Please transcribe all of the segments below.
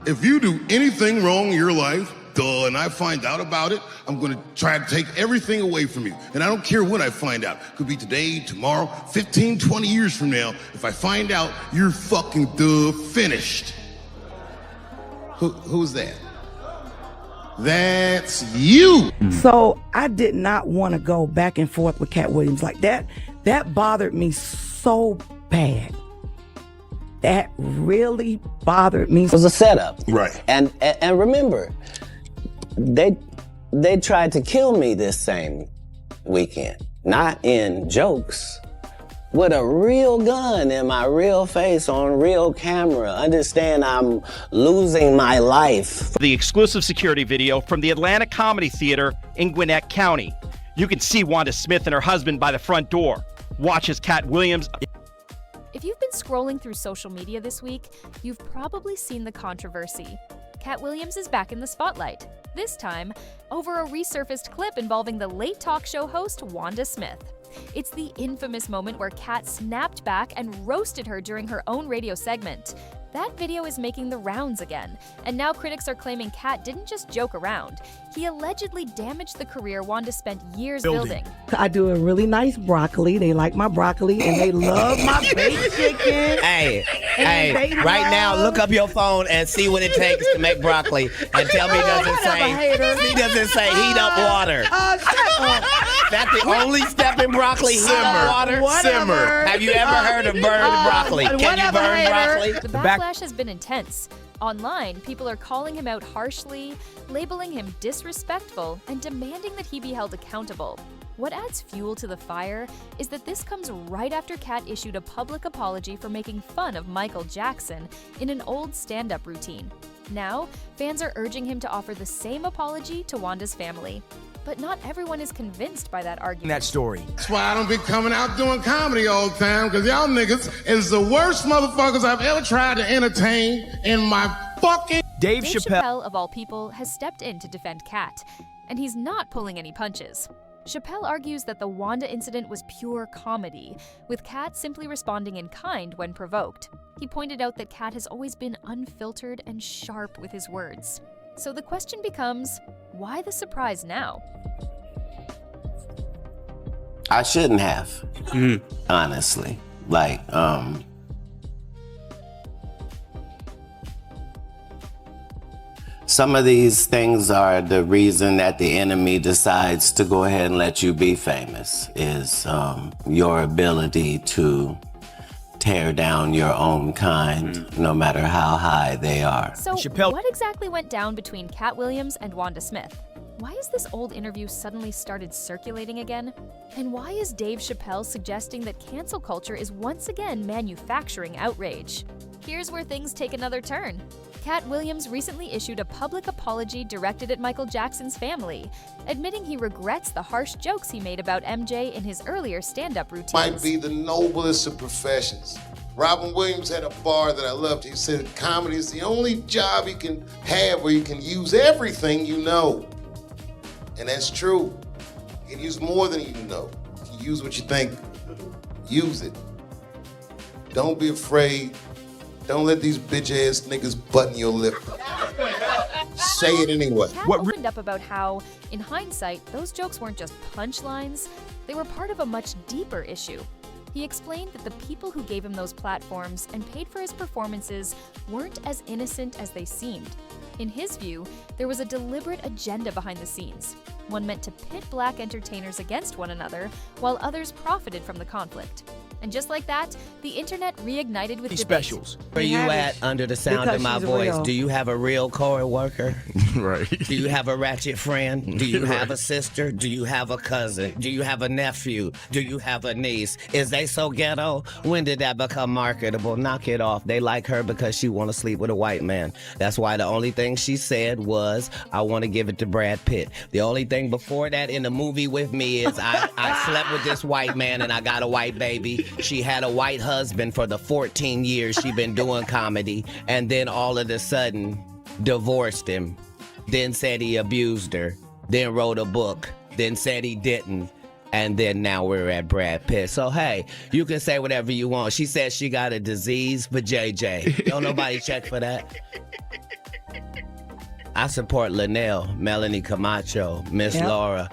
If you do anything wrong in your life, and I find out about it, I'm gonna try to take everything away from you. And I don't care when I find out. Could be today, tomorrow, 15, 20 years from now. If I find out, you're fucking finished. Who's that? That's you. So I did not want to go back and forth with Katt Williams like that. That bothered me so bad. That really bothered me. It was a setup. Right. And remember, they tried to kill me this same weekend. Not in jokes. With a real gun in my real face on real camera. Understand I'm losing my life. The exclusive security video from the Atlanta Comedy Theater in Gwinnett County. You can see Wanda Smith and her husband by the front door. Watch as Katt Williams. If you've been scrolling through social media this week, you've probably seen the controversy. Katt Williams is back in the spotlight, this time over a resurfaced clip involving the late talk show host Wanda Smith. It's the infamous moment where Katt snapped back and roasted her during her own radio segment. That video is making the rounds again, and now critics are claiming Katt didn't just joke around. He allegedly damaged the career Wanda spent years building. I do a really nice broccoli. They like my broccoli, and they love my baked chicken. Hey, right now, look up your phone and see what it takes to make broccoli, and tell me he doesn't say heat up water. Shut up. That's the only step in broccoli, heat up water. Simmer. Have you ever heard of burned broccoli? Can you burn broccoli? The backlash has been intense. Online, people are calling him out harshly, labeling him disrespectful, and demanding that he be held accountable. What adds fuel to the fire is that this comes right after Katt issued a public apology for making fun of Michael Jackson in an old stand-up routine. Now, fans are urging him to offer the same apology to Wanda's family. But not everyone is convinced by that argument. That story. That's why I don't be coming out doing comedy all the time, because y'all niggas is the worst motherfuckers I've ever tried to entertain in my fucking... Dave Dave Chappelle. Chappelle, of all people, has stepped in to defend Katt, and he's not pulling any punches. Chappelle argues that the Wanda incident was pure comedy, with Katt simply responding in kind when provoked. He pointed out that Katt has always been unfiltered and sharp with his words. So the question becomes, why the surprise now? I shouldn't have, honestly. Some of these things are the reason that the enemy decides to go ahead and let you be famous, is your ability to tear down your own kind, no matter how high they are. So Chappelle. what exactly went down between Katt Williams and Wanda Smith? Why has this old interview suddenly started circulating again? And why is Dave Chappelle suggesting that cancel culture is once again manufacturing outrage? Here's where things take another turn. Katt Williams recently issued a public apology directed at Michael Jackson's family, admitting he regrets the harsh jokes he made about MJ in his earlier stand-up routines. Might be the noblest of professions. Robin Williams had a bar that I loved. He said comedy is the only job you can have where you can use everything you know. And that's true. You can use more than you know. You can use what you think. Use it. Don't be afraid. Don't let these bitch-ass niggas button your lip. Say it anyway. Katt opened up about how, in hindsight, those jokes weren't just punchlines, they were part of a much deeper issue. He explained that the people who gave him those platforms and paid for his performances weren't as innocent as they seemed. In his view, there was a deliberate agenda behind the scenes, one meant to pit black entertainers against one another, while others profited from the conflict. And just like that, the internet reignited with debate. Specials. Where you at under the sound of my voice? Do you have a real co-worker? Right. Do you have a ratchet friend? Do you have a sister? Do you have a cousin? Do you have a nephew? Do you have a niece? Is they so ghetto? When did that become marketable? Knock it off. They like her because she want to sleep with a white man. That's why the only thing she said was, I want to give it to Brad Pitt. The only thing before that in the movie with me is I slept with this white man and I got a white baby. She had a white husband for the 14 years she been doing comedy, and then all of a sudden divorced him, then said he abused her, then wrote a book, then said he didn't, and then now we're at Brad Pitt. So hey, you can say whatever you want. She said she got a disease for JJ. Don't nobody check for that. I support Linnell, Melanie Camacho, Miss Yep. Laura,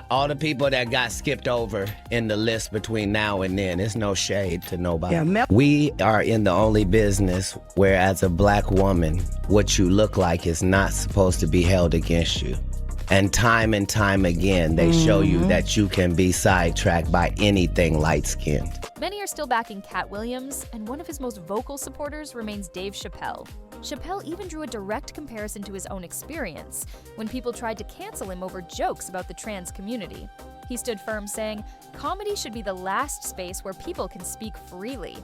all the people that got skipped over in the list between now and then. It's no shade to nobody. Yeah, We are in the only business where, as a black woman, what you look like is not supposed to be held against you. And time again, they show you that you can be sidetracked by anything light-skinned. Many are still backing Katt Williams, and one of his most vocal supporters remains Dave Chappelle. Chappelle even drew a direct comparison to his own experience when people tried to cancel him over jokes about the trans community. He stood firm, saying, "Comedy should be the last space where people can speak freely."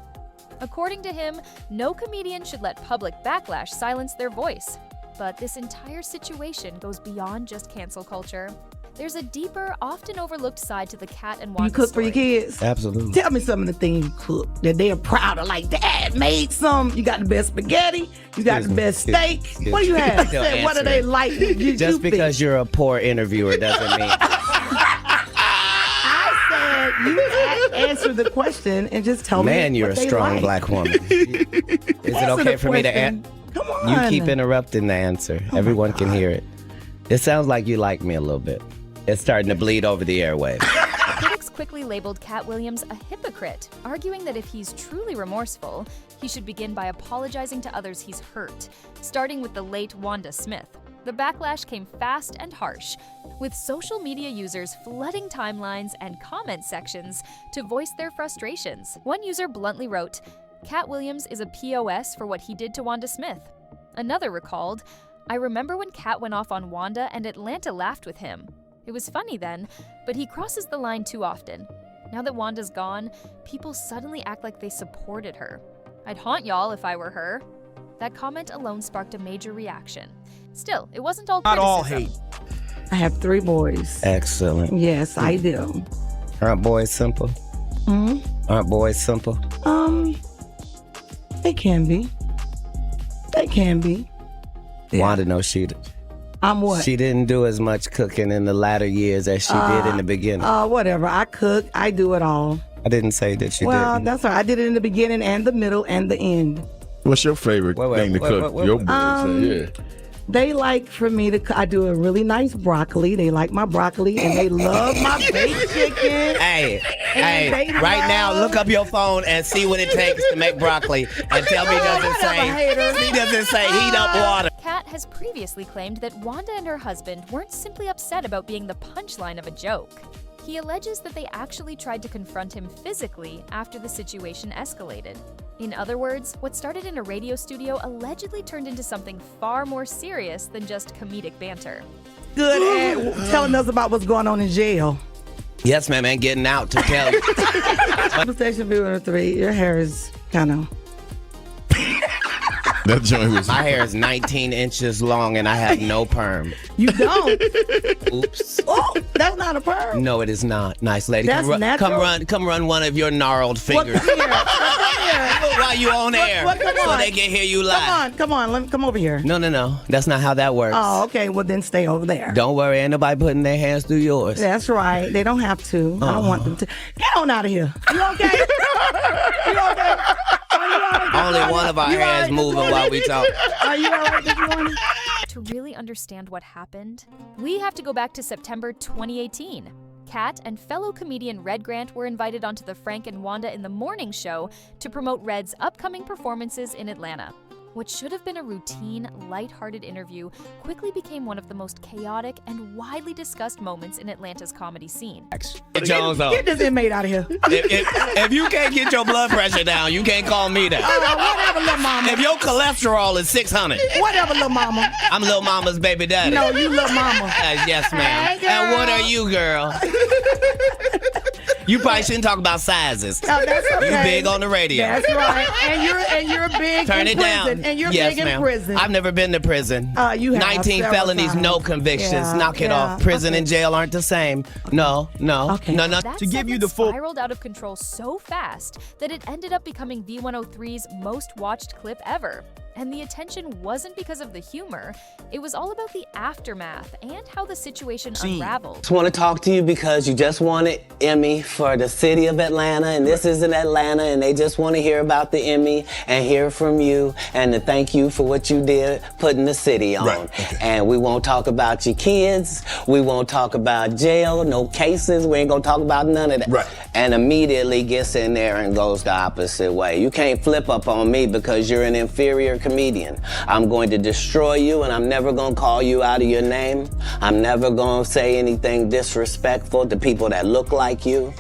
According to him, no comedian should let public backlash silence their voice. But this entire situation goes beyond just cancel culture. There's a deeper, often overlooked side to the Katt and Wanda You cook for your story. kids? Absolutely. Tell me some of the things you cook that they're proud of. Like, Dad made some. You got the best spaghetti. You got the best steak. What do you have? Still Say, what do they answering. like? You Just because you're a poor interviewer doesn't mean... I said you answer the question and just tell me. Man, you're a what they strong like. black woman. Is it Answer okay the for me to question. answer? Come on. You keep interrupting the answer. Everyone can hear it. It sounds like you like me a little bit. It's starting to bleed over the airwaves. Critics quickly labeled Katt Williams a hypocrite, arguing that if he's truly remorseful, he should begin by apologizing to others he's hurt, starting with the late Wanda Smith. The backlash came fast and harsh, with social media users flooding timelines and comment sections to voice their frustrations. One user bluntly wrote, "Katt Williams is a POS for what he did to Wanda Smith." Another recalled, "I remember when Katt went off on Wanda and Atlanta laughed with him. It was funny then, but he crosses the line too often. Now that Wanda's gone, people suddenly act like they supported her. I'd haunt y'all if I were her." That comment alone sparked a major reaction. Still, it wasn't all Not all criticism. hate. I have 3 boys. Excellent. Yes, I do. Aren't boys simple? Hmm? Aren't boys simple? They can be. They can be. Yeah. Wanda knows I'm what? she didn't do as much cooking in the latter years as she did in the beginning. Whatever. I cook. I do it all. I didn't say that she Well, didn't. that's all right. I did it in the beginning and the middle and the end. What's your favorite thing to cook? Your boys, yeah. They like for me to. I do a really nice broccoli. They like my broccoli and they love my baked chicken. Hey, And hey, they right now, love- look up your phone and see what it takes to make broccoli and tell me he doesn't say heat up water. Katt has previously claimed that Wanda and her husband weren't simply upset about being the punchline of a joke. He alleges that they actually tried to confront him physically after the situation escalated. In other words, what started in a radio studio allegedly turned into something far more serious than just comedic banter. Good at telling us about what's going on in jail. Yes, ma'am, and getting out to tell you. Station viewer 3, your hair is kind of. That joint was. My hair is 19 inches long and I have no perm. You don't. Oops. Oh, that's not a perm. No, it is not. Nice lady. That's natural. Come run one of your gnarled What, fingers come here. Come here. while you on air, come so on. they can hear you live. Come on. Let me come over here. No. That's not how that works. Oh, okay. Well, then stay over there. Don't worry, ain't nobody putting their hands through yours. That's right. They don't have to. I don't want them to. Get on out of here. You okay? You okay? Are you all right this Only morning? one of our You all hands right this moving morning? while we talk. Are you all right this morning? To really understand what happened, we have to go back to September 2018. Katt and fellow comedian Red Grant were invited onto the Frank and Wanda in the Morning show to promote Red's upcoming performances in Atlanta. What should have been a routine, lighthearted interview quickly became one of the most chaotic and widely discussed moments in Atlanta's comedy scene. Get Jones on. Get this inmate out of here. If you can't get your blood pressure down, you can't call me that. Whatever, little mama. If your cholesterol is 600, Whatever, little mama. I'm Lil Mama's baby daddy. No, you little mama. Yes, ma'am. Hey, And what girl. are you, girl? You probably shouldn't talk about sizes. Oh, that's okay. You big on the radio. That's right. And you're big Turn in it prison. down. And you're yes, big in ma'am. prison. I've never been to prison. You have 19 several felonies, times. no convictions. Yeah, Knock it yeah. off. Prison Okay. and jail aren't the same. No. Okay. No. That To give you segment the full- spiraled out of control so fast that it ended up becoming V103's most watched clip ever. And the attention wasn't because of the humor, it was all about the aftermath and how the situation unraveled. Just want to talk to you because you just won an Emmy for the city of Atlanta, and this is in Atlanta, and they just want to hear about the Emmy and hear from you and to thank you for what you did putting the city on. Right. Okay. And we won't talk about your kids, we won't talk about jail, no cases, we ain't gonna talk about none of that. Right. And immediately gets in there and goes the opposite way. You can't flip up on me because you're an inferior comedian. I'm going to destroy you, and I'm never gonna call you out of your name. I'm never gonna say anything disrespectful to people that look like you.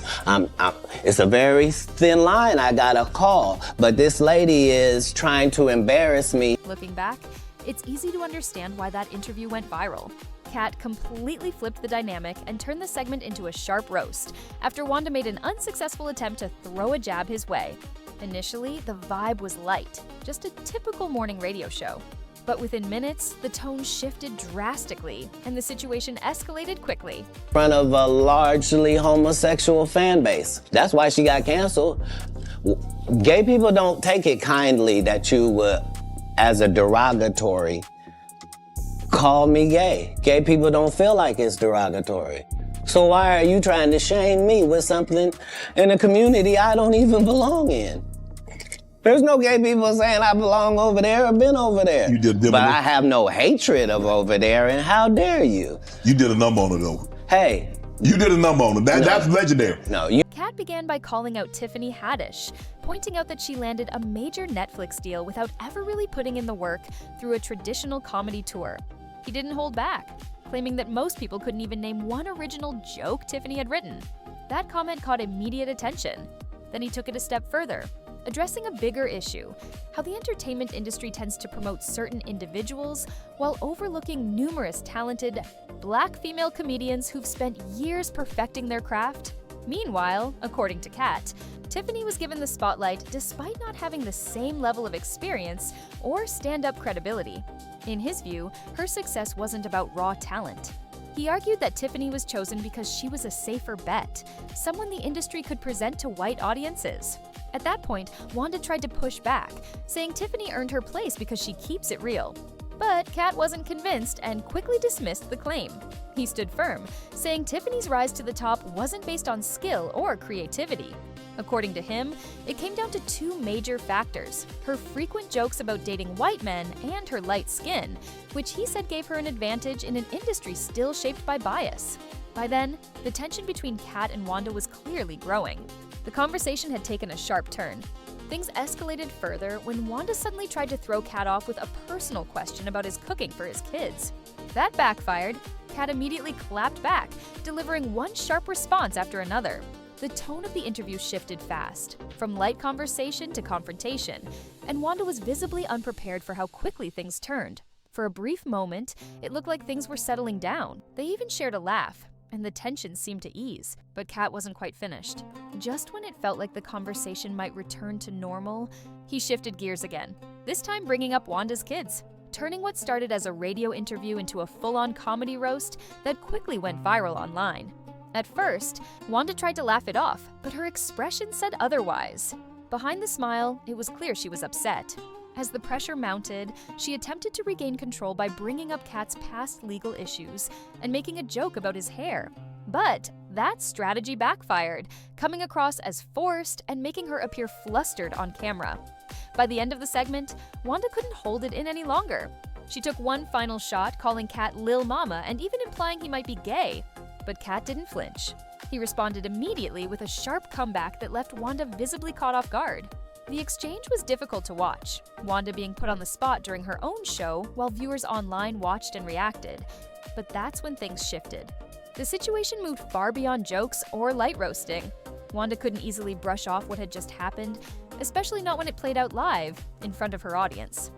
It's a very thin line I gotta call, but this lady is trying to embarrass me. Looking back, it's easy to understand why that interview went viral. Katt completely flipped the dynamic and turned the segment into a sharp roast after Wanda made an unsuccessful attempt to throw a jab his way. Initially, the vibe was light, just a typical morning radio show. But within minutes, the tone shifted drastically, and the situation escalated quickly. In front of a largely homosexual fan base. That's why she got canceled. Gay people don't take it kindly that you would, as a derogatory, call me gay. Gay people don't feel like it's derogatory. So why are you trying to shame me with something in a community I don't even belong in? There's no gay people saying I belong over there or been over there. You did, but I have no hatred of over there, and how dare you? You did a number on it, though. Hey. You did a number on it. That's legendary. No, you. Katt began by calling out Tiffany Haddish, pointing out that she landed a major Netflix deal without ever really putting in the work through a traditional comedy tour. He didn't hold back, claiming that most people couldn't even name one original joke Tiffany had written. That comment caught immediate attention. Then he took it a step further, addressing a bigger issue, how the entertainment industry tends to promote certain individuals while overlooking numerous talented Black female comedians who've spent years perfecting their craft. Meanwhile, according to Katt, Tiffany was given the spotlight despite not having the same level of experience or stand-up credibility. In his view, her success wasn't about raw talent. He argued that Tiffany was chosen because she was a safer bet, someone the industry could present to white audiences. At that point, Wanda tried to push back, saying Tiffany earned her place because she keeps it real. But Katt wasn't convinced and quickly dismissed the claim. He stood firm, saying Tiffany's rise to the top wasn't based on skill or creativity. According to him, it came down to two major factors: her frequent jokes about dating white men and her light skin, which he said gave her an advantage in an industry still shaped by bias. By then, the tension between Katt and Wanda was clearly growing. The conversation had taken a sharp turn. Things escalated further when Wanda suddenly tried to throw Katt off with a personal question about his cooking for his kids. That backfired. Katt immediately clapped back, delivering one sharp response after another. The tone of the interview shifted fast, from light conversation to confrontation, and Wanda was visibly unprepared for how quickly things turned. For a brief moment, it looked like things were settling down. They even shared a laugh, and the tension seemed to ease. But Katt wasn't quite finished. Just when it felt like the conversation might return to normal, he shifted gears again, this time bringing up Wanda's kids, turning what started as a radio interview into a full-on comedy roast that quickly went viral online. At first, Wanda tried to laugh it off, but her expression said otherwise. Behind the smile, it was clear she was upset. As the pressure mounted, she attempted to regain control by bringing up Katt's past legal issues and making a joke about his hair. But that strategy backfired, coming across as forced and making her appear flustered on camera. By the end of the segment, Wanda couldn't hold it in any longer. She took one final shot, calling Katt Lil Mama and even implying he might be gay. But Katt didn't flinch. He responded immediately with a sharp comeback that left Wanda visibly caught off guard. The exchange was difficult to watch, Wanda being put on the spot during her own show while viewers online watched and reacted. But that's when things shifted. The situation moved far beyond jokes or light roasting. Wanda couldn't easily brush off what had just happened, especially not when it played out live in front of her audience.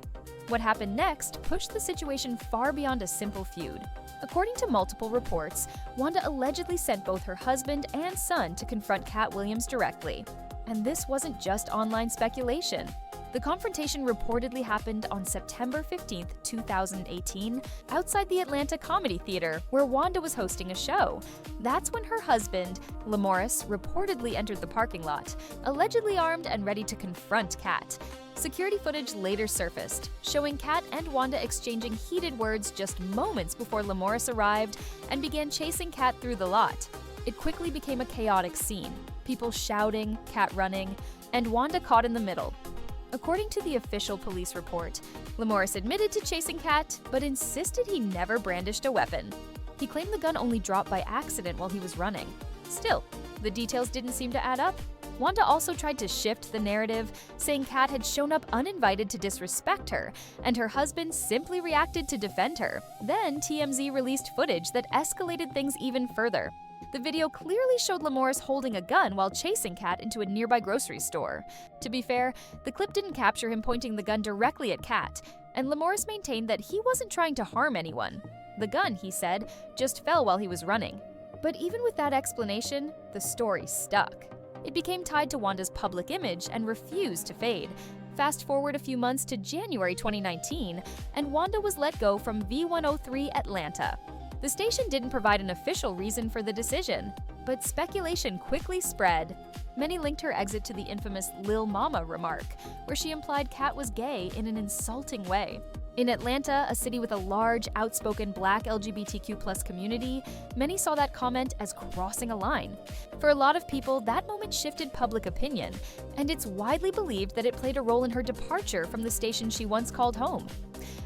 What happened next pushed the situation far beyond a simple feud. According to multiple reports, Wanda allegedly sent both her husband and son to confront Katt Williams directly. And this wasn't just online speculation. The confrontation reportedly happened on September 15, 2018, outside the Atlanta Comedy Theater, where Wanda was hosting a show. That's when her husband, Lamorris, reportedly entered the parking lot, allegedly armed and ready to confront Katt. Security footage later surfaced, showing Katt and Wanda exchanging heated words just moments before Lamorris arrived and began chasing Katt through the lot. It quickly became a chaotic scene, people shouting, Katt running, and Wanda caught in the middle. According to the official police report, Lamorris admitted to chasing Katt, but insisted he never brandished a weapon. He claimed the gun only dropped by accident while he was running. Still, the details didn't seem to add up. Wanda also tried to shift the narrative, saying Katt had shown up uninvited to disrespect her, and her husband simply reacted to defend her. Then TMZ released footage that escalated things even further. The video clearly showed Lamorris holding a gun while chasing Katt into a nearby grocery store. To be fair, the clip didn't capture him pointing the gun directly at Katt, and Lamorris maintained that he wasn't trying to harm anyone. The gun, he said, just fell while he was running. But even with that explanation, the story stuck. It became tied to Wanda's public image and refused to fade. Fast forward a few months to January 2019, and Wanda was let go from V103 Atlanta. The station didn't provide an official reason for the decision, but speculation quickly spread. Many linked her exit to the infamous Lil Mama remark, where she implied Katt was gay in an insulting way. In Atlanta, a city with a large, outspoken Black LGBTQ+ community, many saw that comment as crossing a line. For a lot of people, that moment shifted public opinion, and it's widely believed that it played a role in her departure from the station she once called home.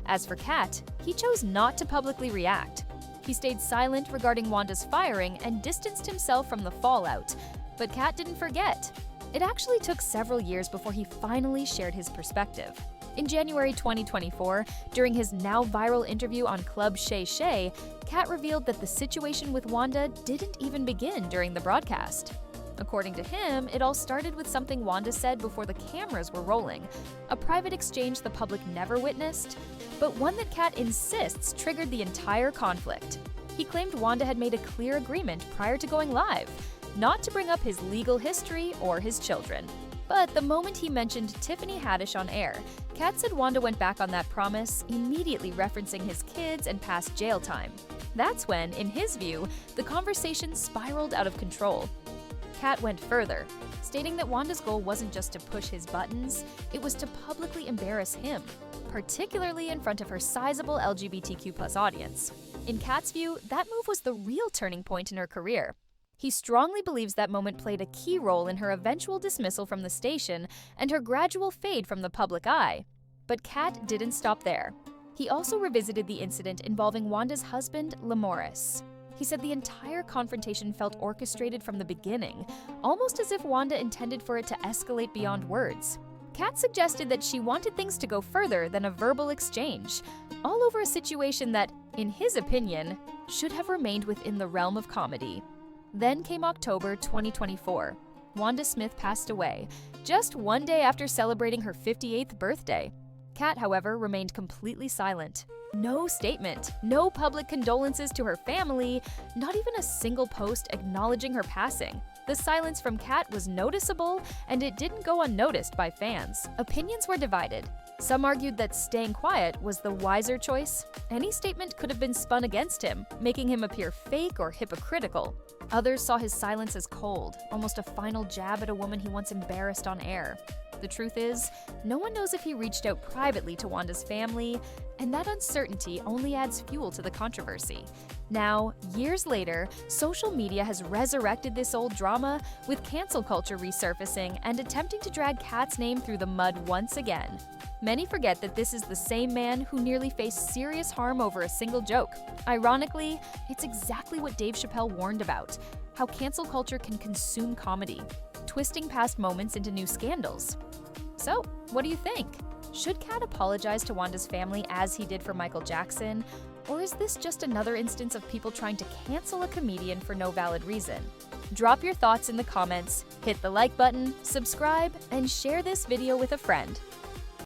As for Katt, he chose not to publicly react. He stayed silent regarding Wanda's firing and distanced himself from the fallout. But Katt didn't forget. It actually took several years before he finally shared his perspective. In January 2024, during his now viral interview on Club Shay Shay, Katt revealed that the situation with Wanda didn't even begin during the broadcast. According to him, it all started with something Wanda said before the cameras were rolling, a private exchange the public never witnessed, but one that Katt insists triggered the entire conflict. He claimed Wanda had made a clear agreement prior to going live, not to bring up his legal history or his children. But the moment he mentioned Tiffany Haddish on air, Katt said Wanda went back on that promise, immediately referencing his kids and past jail time. That's when, in his view, the conversation spiraled out of control. Katt went further, stating that Wanda's goal wasn't just to push his buttons, it was to publicly embarrass him, particularly in front of her sizable LGBTQ+ audience. In Katt's view, that move was the real turning point in her career. He strongly believes that moment played a key role in her eventual dismissal from the station and her gradual fade from the public eye. But Katt didn't stop there. He also revisited the incident involving Wanda's husband, Lamorris. He said the entire confrontation felt orchestrated from the beginning, almost as if Wanda intended for it to escalate beyond words. Katt suggested that she wanted things to go further than a verbal exchange, all over a situation that, in his opinion, should have remained within the realm of comedy. Then came October 2024. Wanda Smith passed away, just one day after celebrating her 58th birthday. Katt, however, remained completely silent. No statement, no public condolences to her family, not even a single post acknowledging her passing. The silence from Katt was noticeable, and it didn't go unnoticed by fans. Opinions were divided. Some argued that staying quiet was the wiser choice. Any statement could have been spun against him, making him appear fake or hypocritical. Others saw his silence as cold, almost a final jab at a woman he once embarrassed on air. The truth is, no one knows if he reached out privately to Wanda's family, and that uncertainty only adds fuel to the controversy. Now, years later, social media has resurrected this old drama, with cancel culture resurfacing and attempting to drag Katt's name through the mud once again. Many forget that this is the same man who nearly faced serious harm over a single joke. Ironically, it's exactly what Dave Chappelle warned about, how cancel culture can consume comedy, twisting past moments into new scandals. So, what do you think? Should Katt apologize to Wanda's family as he did for Michael Jackson? Or is this just another instance of people trying to cancel a comedian for no valid reason? Drop your thoughts in the comments, hit the like button, subscribe, and share this video with a friend.